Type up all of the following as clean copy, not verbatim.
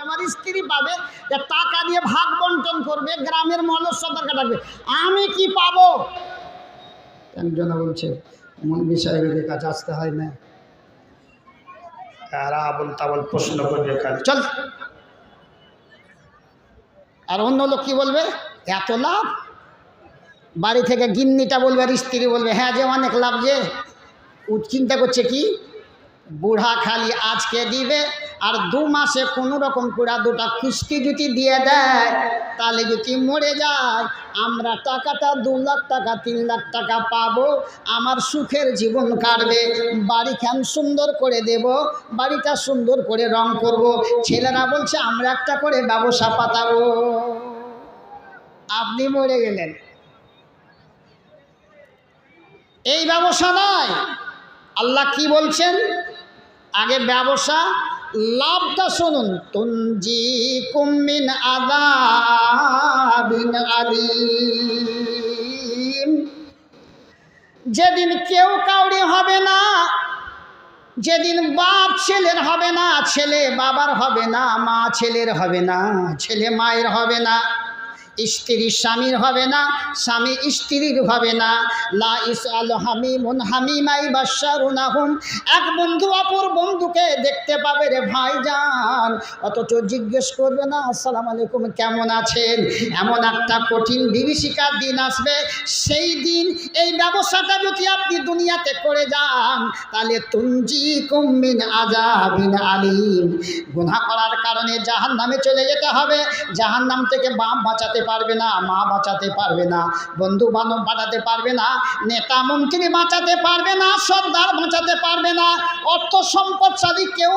আমার স্ত্রী পাবে যে টাকা দিয়ে ভাগ বন্টন করবে, গ্রামের মানুষ সতর্ক থাকবে। আমি কি পাবো? একজন বলছে মৌলভী সাহেবের কাছে আসতে হয় না, আর আবল তাবল প্রশ্ন করবে চল। আর অন্য লোক কি বলবে, এত লাভ। বাড়ি থেকে গিন্নিটা বলবে আর স্ত্রী বলবে হ্যাঁ যে অনেক লাভ। যে চিন্তা করছে কি, বুড়া খালি আজকে দিবে আর 2 মাসে কোনো রকম পুরা 2টা কিস্তি যদি দিয়ে দেয়, তাহলে যদি মরে যায় আমরা টাকাটা 2 লাখ টাকা 3 লাখ টাকা পাবো, আমার সুখের জীবন কাটবে। বাড়িখান সুন্দর করে দেব, বাড়িটা সুন্দর করে রং করব। ছেলেরা বলছে আমরা একটা করে ব্যবসা পাতাবো। আপনি মরে গেলেন, এই ব্যবসা নয়। আল্লাহ কি বলছেন, আগে ব্যবসা লাভটা শুনুন। তুনজিকুম মিন আযাবিন আলীম। যেদিন কেউ কাউরি হবে না, যেদিন বাপ ছেলের হবে না, ছেলে বাবার হবে না, মা ছেলের হবে না, ছেলে মায়ের হবে না, স্ত্রী স্বামীর হবে না, স্বামী স্ত্রীর হবে না। লা ইসআল হামিমুন হামিমাই বাশশারুনাহুম। এক বন্ধু অপর বন্ধুকে দেখতে পাবে রে ভাইজান, অথচ জিজ্ঞেস করবে না আসসালামু আলাইকুম কেমন আছেন। এমন একটা কঠিন বিভীষিকার দিন আসবে, সেই দিন এই ব্যবসাটা যদি আপনি দুনিয়াতে করে যান, তাহলে তুনজিকুম মিন আযাবিন আলীম। গুনাহ করার কারণে জাহান্নামে চলে যেতে হবে। জাহান্নাম থেকে বাপ বাঁচাতে পারবে না, মা বাঁচাতে পারবে না, বন্ধু বান্ধব বাঁচাতে পারবে না, নেতা মন্ত্রী বাঁচাতে পারবে না, সর্দার বাঁচাতে পারবে না, অর্থ সম্পদশালী কেউ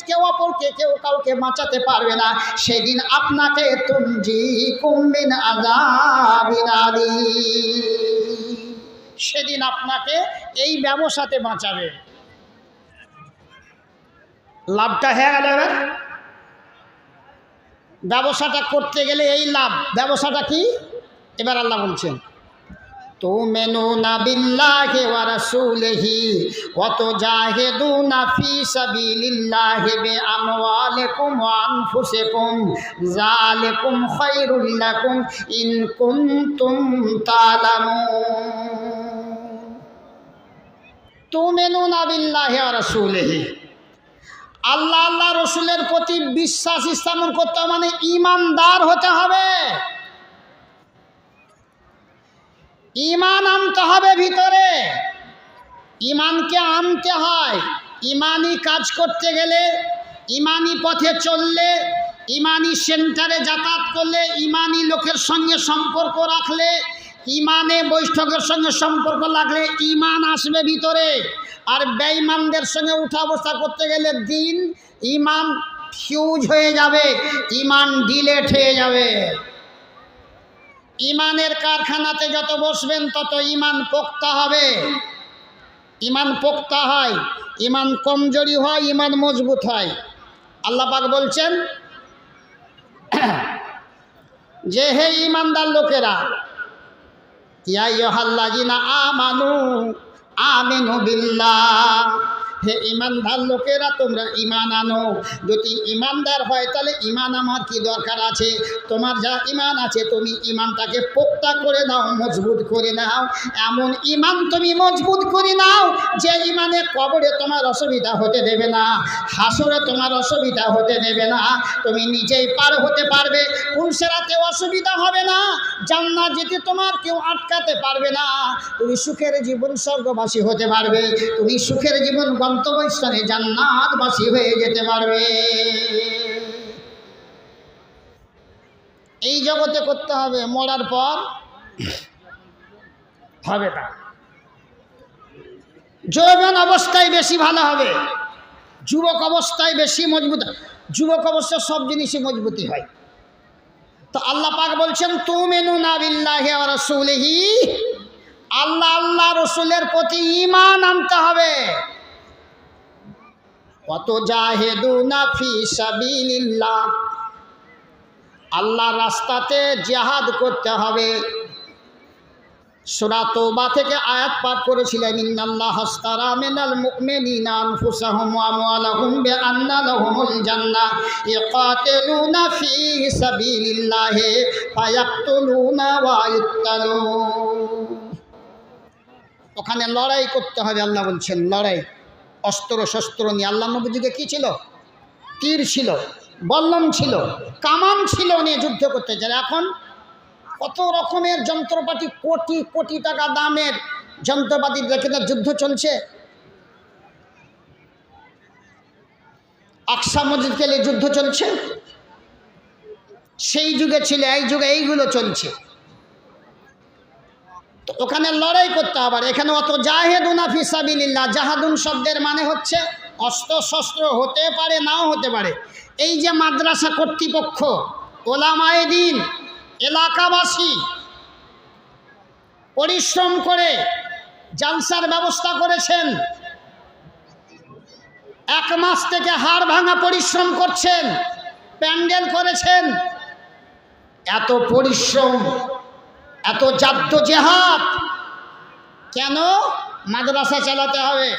কেউ অপরকে কেউ কাউকে বাঁচাতে পারবে না। সেদিন আপনাকে তুনজিকুম মিন আযাবিন আলীম, সেদিন আপনাকে এই ব্যবসাতে বাঁচাবে। লাভটা হয়ে গেল। এবার ব্যবসাটা করতে গেলে এই লাভ। ব্যবসাটা কি? এবার আল্লাহ বলছেন তুমিনুনা বিল্লাহি ওয়া রাসূলিহি ওয়া তুজাহিদুনা ফি সাবিলিল্লাহি বিআমওয়ালিকুম ওয়া আনফুসিকুম যালিকুম খায়রুল লাকুম ইন কুনতুম তা'লামুন। তুমিনুনা বিল্লাহি ওয়া রাসূলিহি, আল্লাহ আল্লাহ রসুলের প্রতি বিশ্বাস স্থাপন করতে মানে ইমানদার হতে হবে। ইমান আনতে হবে ভিতরে, ইমানকে আনতে হয়। ইমানি কাজ করতে গেলে, ইমানি পথে চললে, ইমানি সেন্টারে যাতায়াত করলে, ইমানি লোকের সঙ্গে সম্পর্ক রাখলে, ইমানে বৈঠকের সঙ্গে সম্পর্ক লাগলে ইমান আসবে ভিতরে। আর বেঈমানদের সঙ্গে উঠা বসা করতে গেলে দিন ইমান ফিউজ হয়ে যাবে, ইমান ডিলেট হয়ে যাবে। ইমানের কারখানাতে যত বসবেন তত ইমান পোক্তা হবে। ইমান পোক্তা হয়, ইমান কমজোরি হয়, ইমান মজবুত হয়। আল্লাহ পাক বলছেন যে হে ইমানদার লোকেরা, ইয়া আইয়ুহাল্লাযিনা আমানু আমিনু বিল্লাহ, হে ইমানদার লোকেরা তোমরা ইমান আনো। যদি ইমানদার হয় তাহলে ইমান আমার কি দরকার আছে? তোমার যা ইমান আছে তুমি ইমানটাকে পোক্তা করে নাও, মজবুত করে নাও। এমন ইমান তুমি মজবুত করে নাও যে ইমানে কবরে তোমার অসুবিধা হতে দেবে না, হাসরে তোমার অসুবিধা হতে দেবে না, তুমি নিজেই পার হতে পারবে, পুলসেরাতে অসুবিধা হবে না, জান্নাত যেতে তোমার কেউ আটকাতে পারবে না, তুমি সুখের জীবন স্বর্গবাসী হতে পারবে, তুমি সুখের জীবন গন্তব্যস্থানে জান্নাতবাসী হয়ে যেতে পারবে। এই জগতে করতে হবে, মরার পর হবে না। যৌবন অবস্থায় বেশি ভালো হবে, যুবক অবস্থায় বেশি মজবুত। যুবক অবস্থায় সব জিনিসই মজবুতি হয়। তো আল্লাহ পাক বলছেন তুমিনুনা বিল্লাহি ওয়া রাসূলিহি, আল্লাহ আল্লাহ রসুলের প্রতি ঈমান আনতে হবে। ওয়া তুজাহিদুনা ফি সাবিলিল্লাহ, আল্লাহর রাস্তাতে জিহাদ করতে হবে। সূরা তওবা থেকে আয়াত পাঠ করেছিলেন, ইন্নাল্লাহ আশতারা মিনাল মুমিনিনা আনফুসাহুম ওয়া আমওয়ালাহুম বিআন্না লাহুমুল জান্নাহ ইয়াকাতিলুনা ফী সাবিলিল্লাহি ফায়াকতুলুনা ওয়া ইউক্তালুন। ওখানে লড়াই করতে হবে, আল্লাহ বলছেন লড়াই। অস্ত্র শস্ত্র নিয়ে আল্লাহ নবীজিকে কী ছিল? তীর ছিল, বল্লম ছিল, কামান ছিল, নিয়ে যুদ্ধ করতে চায়। এখন কত রকমের যন্ত্রপাতি, কোটি কোটি টাকা দামের যন্ত্রপাতি দেখে না যুদ্ধ চলছে। আকসা মসজিদ গেলে যুদ্ধ চলছে, সেই যুগে ছিল, এই যুগে এইগুলো চলছে। তো ওখানে লড়াই করতে হবে। এখানে অত জাহেদুনা ফি সাবিলিল্লাহ, জাহাদুন শব্দের মানে হচ্ছে অস্ত্র শস্ত্র, হতে পারে নাও হতে পারে। এই যে মাদ্রাসা কর্তৃপক্ষ, ওলামায়ে দ্বীন, এলাকাবাসী পরিশ্রম করে জালসার ব্যবস্থা করেছেন, 1 মাস থেকে হাড় ভাঙা পরিশ্রম করছেন, প্যান্ডেল করেছেন। এত পরিশ্রম, এত জাদ্দোজেহাদ কেন? মাদ্রাসা চালাতে হবে।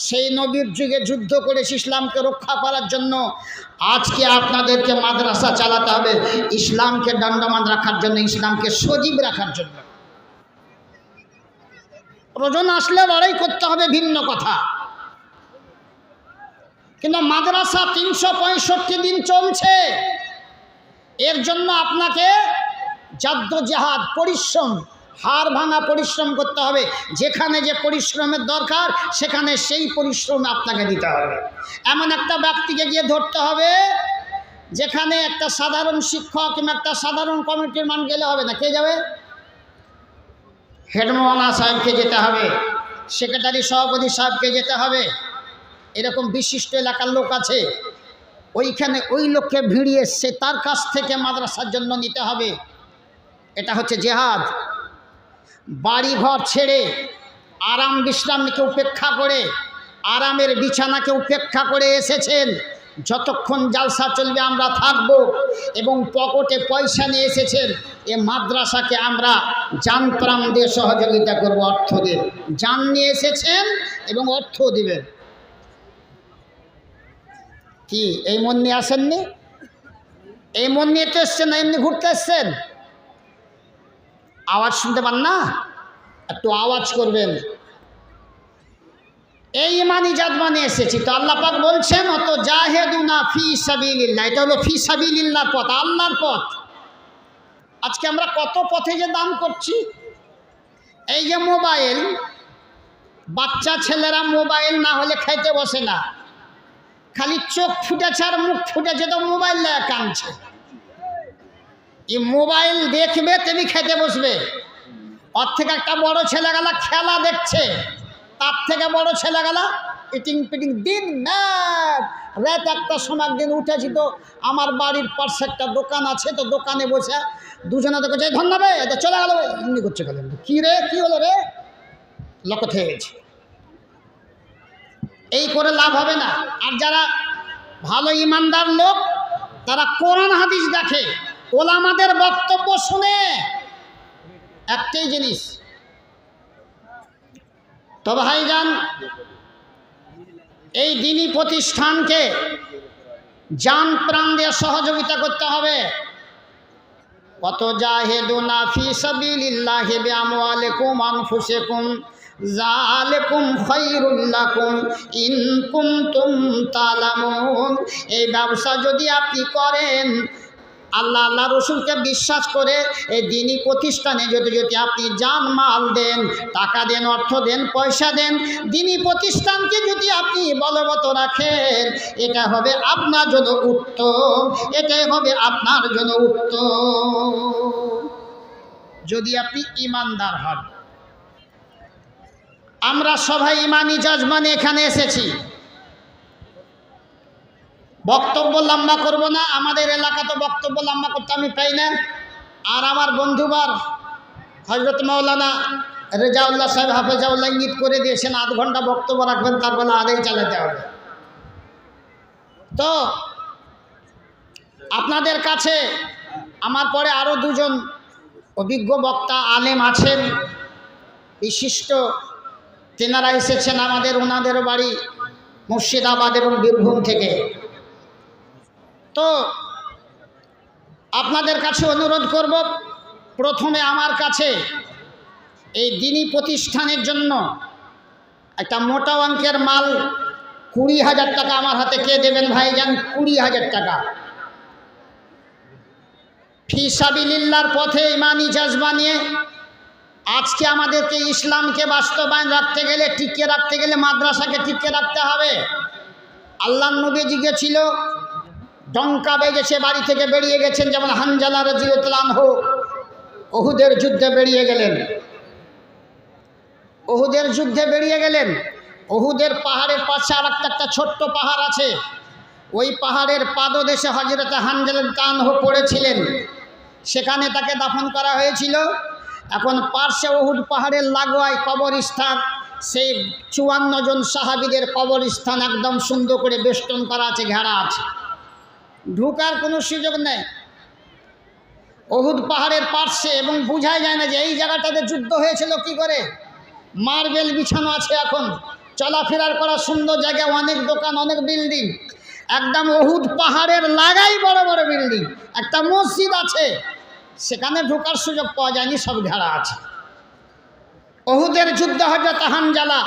সেই নবীর যুগে যুদ্ধ করেছে ইসলামকে রক্ষা করার জন্য। আজকে আপনাদেরকে মাদ্রাসা চালাতে হবে ইসলামকে দণ্ডমান রাখার জন্য, ইসলামকে সজীব রাখার জন্য। প্রয়োজন আসলে লড়াই করতে হবে, ভিন্ন কথা। কিন্তু মাদ্রাসা 365 দিন চলছে। এর জন্য আপনাকে জাদ্দোজেহাদ, পরিশ্রম, হাড় ভাঙা পরিশ্রম করতে হবে। যেখানে যে পরিশ্রমের দরকার সেখানে সেই পরিশ্রম আপনাকে দিতে হবে। এমন একটা ব্যক্তিকে গিয়ে ধরতে হবে যেখানে একটা সাধারণ শিক্ষক কিংবা একটা সাধারণ কমিটির মান গেলে হবে না। কে যাবে? হেডমাওয়ালা সাহেবকে যেতে হবে, সেক্রেটারি সভাপতি সাহেবকে যেতে হবে। এরকম বিশিষ্ট এলাকার লোক আছে, ওইখানে ওই লোককে ভিড়িয়ে সে তার কাছ থেকে মাদ্রাসার জন্য নিতে হবে। এটা হচ্ছে জেহাদ। বাড়ি ঘর ছেড়ে, আরাম বিশ্রামকে উপেক্ষা করে, আরামের বিছানাকে উপেক্ষা করে এসেছেন। যতক্ষণ জালসা চলবে আমরা থাকব, এবং পকেটে পয়সা নিয়ে এসেছেন। এ মাদ্রাসাকে আমরা জান প্রাণ দিয়ে সহযোগিতা করব, অর্থ দিয়ে। জান নিয়ে এসেছেন এবং অর্থ দিবেন। কি এই মন নিয়ে আসেননি? এই মন নিয়ে তো এসছেন না, এমনি ঘুরতে এসছেন? আওয়াজ শুনতে পান না? একটু আওয়াজ করবেন। এই ইমানি জাদমানে এসেছি। তো আল্লাহ পাক বলছেন অত জাহেদুনা ফি সাবিলিল্লাহ। এটা হলো ফি সাবিলিল্লাহর পথ, আল্লাহর পথ। আজকে আমরা কত পথে যে দান করছি। এই যে মোবাইল, বাচ্চা ছেলেরা মোবাইল না হলে খাইতে বসে না। খালি চোখ ফুটেছে আর মুখ ফুটেছে তো মোবাইল নিয়ে কাঁদছে। এই মোবাইল দেখবে তেমনি খেতে বসবে। ওর থেকে একটা বড় ছেলেগুলা খেলা দেখছে, তার থেকে বড় ছেলেগুলা ইটিং পিটিং দিন রাত। একটা সময় একদিন উঠেছি, তো আমার বাড়ির পাশে একটা দোকান আছে, তো দোকানে বসে দুজনে তো করছে ধন্যবাদ, এটা চলে গেল, এমনি করছে। কী রে, কী হলো রে? লক্ষ্য থেকে গেছে। এই করে লাভ হবে না। আর যারা ভালো ইমানদার লোক, তারা কোরআন হাদিস দেখে, ওলামাদের বক্তব্য শুনে। একটাই জিনিস, তো ভাইজান, এই দ্বীনি প্রতিষ্ঠানকে জান প্রাণ দিয়ে সহযোগিতা করতে হবে। কত জাহেদুনা ফি সাবিলিল্লাহি বিআমওয়ালিকুম আনফুসিকুম যালিকুম খায়রুল লাকুম ইন কুনতুম তা'লামুন। এই ব্যবসা যদি আপনি করেন, আল্লাহ রসুলকে বিশ্বাস করে এই দ্বীনি প্রতিষ্ঠানে যদি আপনি জান মাল দেন, টাকা দেন, অর্থ দেন, পয়সা দেন, দ্বীনি প্রতিষ্ঠানকে যদি আপনি বলবৎ রাখেন, এটা হবে আপনার জন্য উত্তম। এটাই হবে আপনার জন্য উত্তম, যদি আপনি ইমানদার হন। আমরা সবাই ইমানি জাজমানে এখানে এসেছি। বক্তব্য লম্বা করব না, আমাদের এলাকা তো বক্তব্য লম্বা করতে আমি পাই না। আর আমার বন্ধুবার হযরত মাওলানা রেজাউল্লাহ সাহেব হাফেজাউল্লাহ ইঙ্গিত করে দিয়েছেন 8 ঘন্টা বক্তব্য রাখবেন, তারপরে আদায় চালাতে হবে। তো আপনাদের কাছে আমার পরে আরও 2জন অভিজ্ঞ বক্তা আলেম আছেন, বিশিষ্ট তেনারা এসেছেন আমাদের, ওনাদের বাড়ি মুর্শিদাবাদ এবং বীরভূম থেকে। তো আপনাদের কাছে অনুরোধ করব, প্রথমে আমার কাছে এই দ্বীনি প্রতিষ্ঠানের জন্য একটা মোটা অঙ্কের মাল 20,000 টাকা আমার হাতে কে দেবেন ভাইজান? 20,000 টাকা ফি সাবিলিল্লাহর পথে ইমানি জজবা নিয়ে আজকে আমাদেরকে ইসলামকে বাস্তবায়ন রাখতে গেলে, টিকিয়ে রাখতে গেলে মাদ্রাসাকে টিকিয়ে রাখতে হবে। আল্লাহর নবী জিগেছিল, ডঙ্কা বেজেছে, বাড়ি থেকে বেরিয়ে গেছেন, যেমন হানজালা রাদিয়াল্লাহু আনহু উহুদের যুদ্ধে বেরিয়ে গেলেন। উহুদের যুদ্ধে বেরিয়ে গেলেন। উহুদের পাহাড়ের পাশে আর একটা ছোট্ট পাহাড় আছে, ওই পাহাড়ের পাদদেশে হযরত হানজালা রাদিয়াল্লাহু আনহু পড়েছিলেন, সেখানে তাকে দাফন করা হয়েছিল। এখন পার্শ্বে উহুদ পাহাড়ের লাগোয়ায় কবরস্থান, সেই 54 জন সাহাবীদের কবরস্থান একদম সুন্দর করে বেষ্টন করা আছে, ঘেরা আছে, ঢোকার কোনো সুযোগ নেই উহুদ পাহাড়ের পার্শ্বে। এবং বোঝাই যায় না যে এই জায়গাটাতে যুদ্ধ হয়েছিল কি করে। মার্বেল বিছানো আছে, এখন চলাফেরার করা সুন্দর জায়গা, অনেক দোকান, অনেক বিল্ডিং, একদম উহুদ পাহাড়ের লাগাই বড় বড় বিল্ডিং। একটা মসজিদ আছে, সেখানে ঢোকার সুযোগ পাওয়া যায়নি, সব ঘেরা আছে। উহুদের যুদ্ধে হযরত হানজালা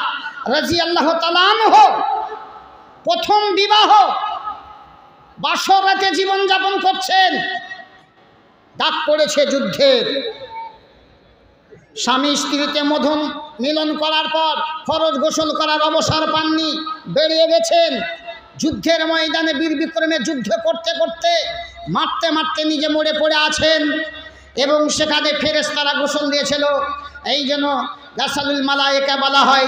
রাদিয়াল্লাহু তাআলা আনহু প্রথম বিবাহ, বাসরাতে জীবনযাপন করছেন, ডাক পড়েছে যুদ্ধের। স্বামী স্ত্রীতে মধুর মিলন করার পর ফরজ গোসল করার অবসর পাননি, বেরিয়ে গেছেন যুদ্ধের ময়দানে। বীর বিক্রমে যুদ্ধ করতে করতে, মারতে মারতে নিজে মরে পড়ে আছেন, এবং সেখানে ফেরেশতারা গোসল দিয়েছিল। এই জন্য গাসালুল মালায়েকা বলা হয়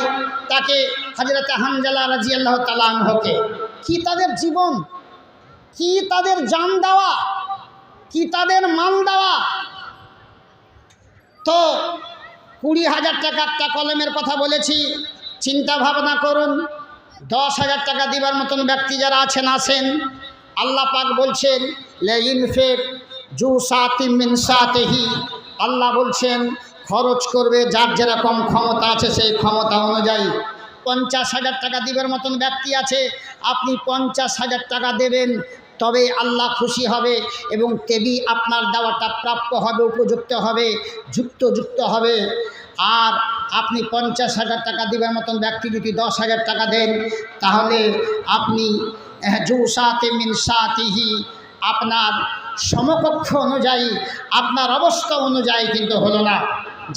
তাকে, হযরত হানজালা রাদিয়াল্লাহু তাআলা আনহুকে। কি তাদের জীবন, কি তাদের জান দেওয়া, কি তাদের মাল দেওয়া। তো 20,000 টাকা একটা কলমের কথা বলেছি, চিন্তা ভাবনা করুন। 10,000 টাকা দিবার মতন ব্যক্তি যারা আছেন আসেন। আল্লাহ পাক বলছেন লা ইনফিক জু সাতিম মিন সাতিহি, আল্লাহ বলছেন খরচ করবে যার যেরকম ক্ষমতা আছে সেই ক্ষমতা অনুযায়ী। 50,000 টাকা দিবার মতন ব্যক্তি আছে, আপনি 50,000 টাকা দেবেন, তবে আল্লাহ খুশি হবে এবং তেবি আপনার দেওয়াটা প্রাপ্য হবে, উপযুক্ত হবে, যুক্ত হবে। আর আপনি 50,000 টাকা দিবার মতন ব্যক্তি যদি 10,000 টাকা দেন, তাহলে আপনি জু সাতে মিন সাতিহি, আপনার সমকক্ষ অনুযায়ী, আপনার অবস্থা অনুযায়ী কিন্তু হলো না।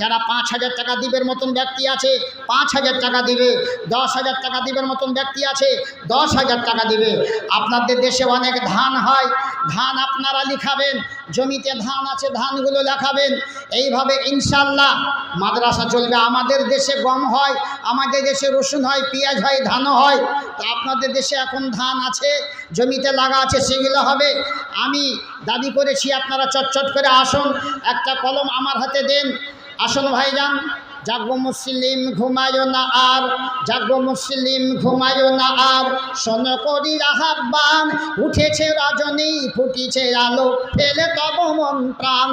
যারা 5,000 টাকা দিবের মতন ব্যক্তি আছে 5,000 টাকা দিবে, 10,000 টাকা দিবের মতন ব্যক্তি আছে 10,000 টাকা দিবে। আপনাদের দেশে অনেক ধান হয়, ধান আপনারা লিখাবেন, জমিতে ধান আছে ধানগুলো লেখাবেন। এইভাবে ইনশাল্লাহ মাদ্রাসা চলবে। আমাদের দেশে গম হয়, আমাদের দেশে রসুন হয়, পেঁয়াজ হয়, ধানও হয়। তো আপনাদের দেশে এখন ধান আছে, জমিতে লাগা আছে, সেগুলো হবে। আমি দাবি করেছি আপনারা চটচট করে আসুন, একটা কলম আমার হাতে দেন। আসুন ভাইজান, জাগো মুসলিম ঘুমায়ো না আর, জাগো মুসলিম ঘুমায়ো না আর, শোনো করি আহ্বান, উঠেছে রজনী ফুটিছে আলো, ফেলে তব মন প্রাণ।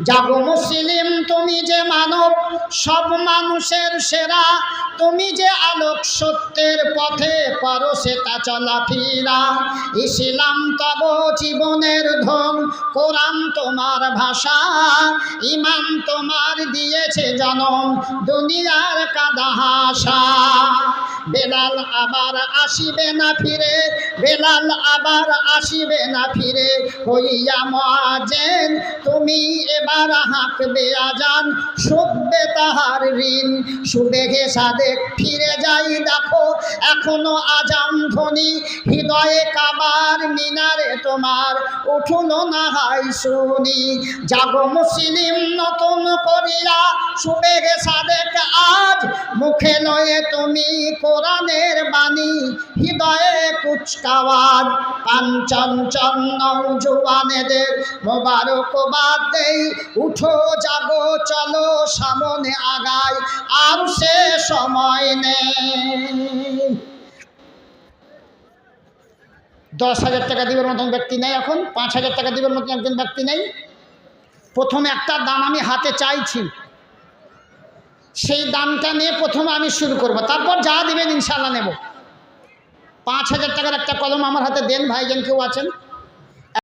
জাগো মুসলিম তুমি যে মানব সব মানুষের সেরা, তুমি যে আলোক সত্যের পথে পারো সেটা চলাফেরা। ইসলাম তব জীবনের ধন, কোরআন তোমার ভাষা, ইমান তোমার দিয়েছে জনম, দুনিয়ার কাদা হাসা। বেলাল আবার আসিবে না ফিরে, বেলাল আবার আসিবে না ফিরে, হইয়া মুয়াজ্জিন তুমি এবার হাঁকবে আজান, শুধবে তাহার ঋণ। সুবেগে সাদেক ফিরে যাই দেখো, এখনো আজান ধ্বনি, হৃদয়ে কাবার মিনারে তোমার উঠুনো না হয় শুনি। জাগো মুসলিম নতুন করিয়া, সুবেগে সাদেক আজ, মুখে লয়ে তুমি কোরআনের বাণী, হৃদয়ে কুচকাওয়াজ। পাঞ্চঞ্চন নওজোয়ানেদের মোবারকবাদ দেই, উঠো জাগো চলো সামনে আগাই, আর সে সময় নেই। 10,000 টাকা দিবার মতন ব্যক্তি নেই, এখন 5,000 টাকা দিবার মতন একজন ব্যক্তি নেই। প্রথমে একটা দান আমি হাতে চাইছি, সেই দানটা নিয়ে প্রথমে আমি শুরু করব, তারপর যা দিবেন ইনশাআল্লাহ নেব। 5,000 টাকার একটা কলম আমার হাতে দেন, ভাইজান কেউ আছেন?